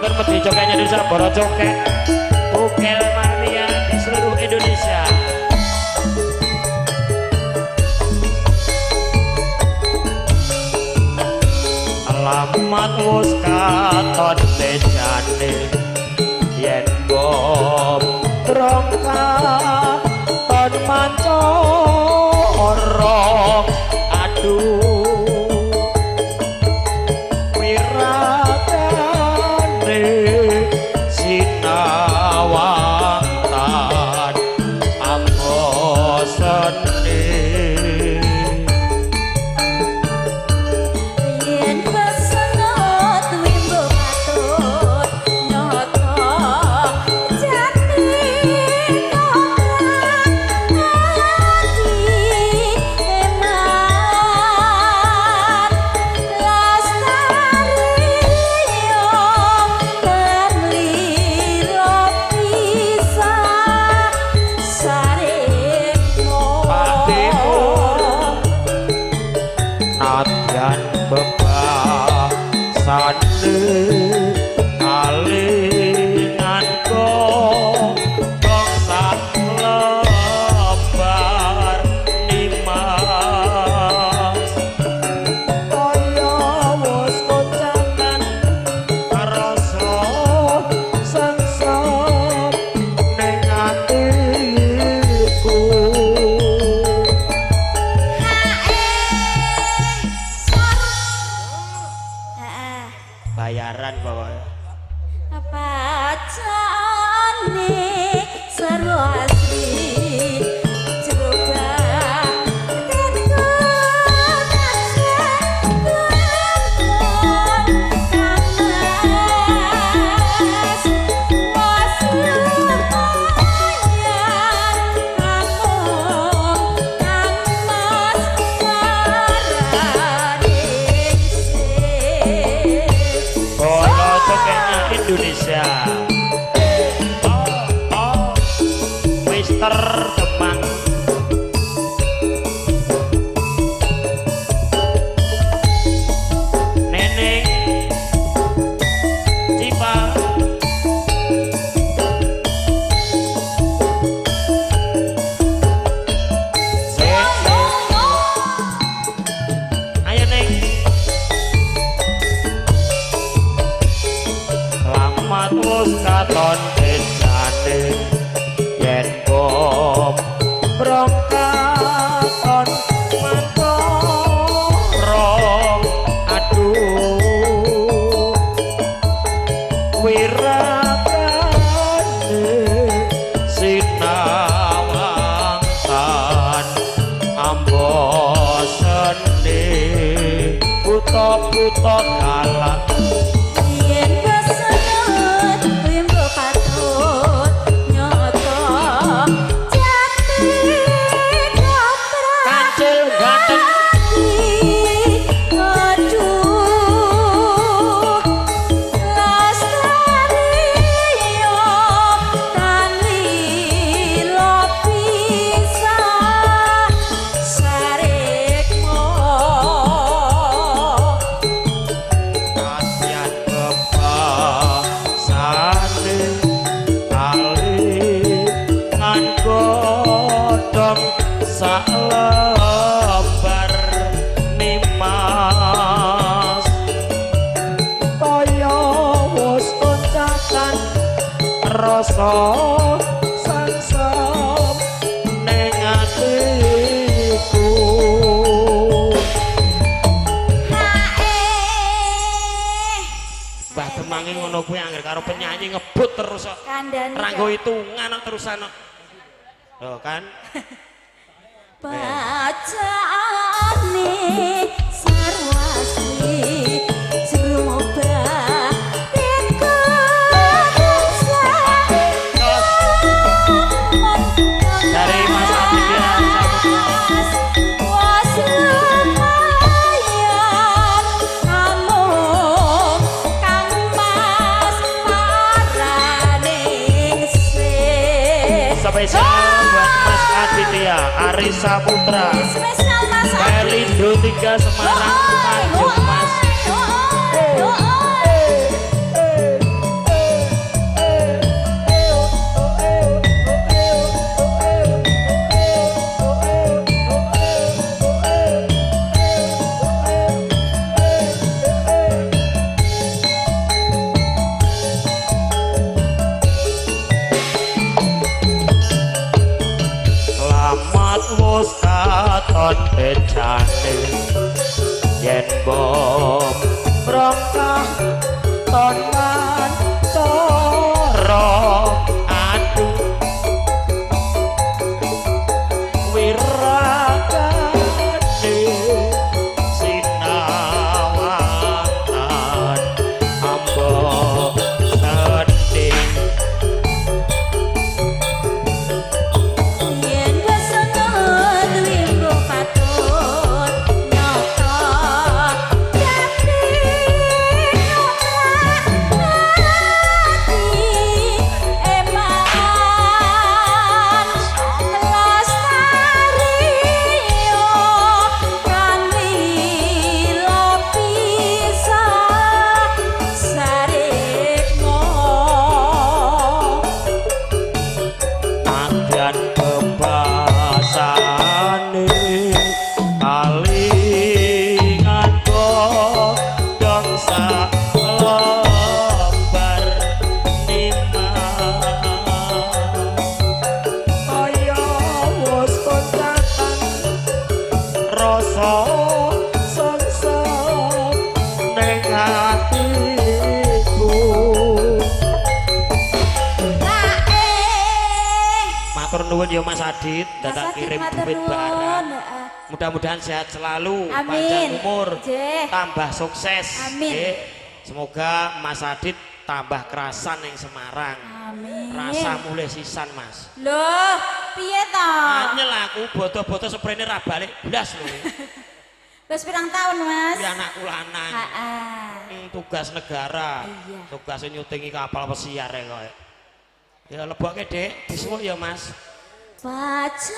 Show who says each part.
Speaker 1: Matur peti cokeknya Indonesia, Boro Cokek, Bukel Mania di seluruh Indonesia. Alamat wus katon bejane, yen bom rongka ton mancoro, aduh. Bayaran pokoknya.
Speaker 2: Apa jane seru asli coba tentu
Speaker 1: Indonesia. Mister Demang. Neneng Cipa. Ayo Neng. Wus katon bejane yen bom brongkaton mantoro, aduh wiratane sinawangkan ambosene buta-buta galak. Saklebar nimas kaya wus koncakan rasa sangsam ning atiku. Mbah Demange ngono kuwi angger karo penyanyi ngebut terus kok. Ranggo hitungan terusan kok. Lho kan.
Speaker 2: Bacane sarwasli jumoba teko
Speaker 1: dari Mas Atik ya
Speaker 2: was lumayan namun Kang Mas parane
Speaker 1: spesial buat Mas Aditya Arisa Putra Pelindo 3 Semarang Tanjung Mas. onde jane yen bom rongkah tonan coro aduh wiragane sinawangan ambo sedih
Speaker 2: yen wis duwe mbok patut nyata dadi eman lestari yo kami lopisa sarikmo
Speaker 1: Adyan bebasane kalingan godhong salebar nimas kaya wis koncatan rasa sengsem ning atiku matur nuwun ya Mas Adit dadak kirim duit barang mudah-mudahan sehat selalu panjang umur tambah sukses
Speaker 2: Amin.
Speaker 1: Semoga Mas Adit tambah kerasan yang Semarang
Speaker 2: Amin.
Speaker 1: rasa mulai sisan Mas
Speaker 2: Loh, piye to?
Speaker 1: anyel aku bodo-bodo sprene ra balik blas lho
Speaker 2: Wis pirang tahun, Mas?
Speaker 1: iki anakku lanang tugas negara
Speaker 2: Iya.
Speaker 1: tugas nyutingi kapal pesiar ya kok ya lebokke Dik disuwuk ya Mas
Speaker 2: Bacaane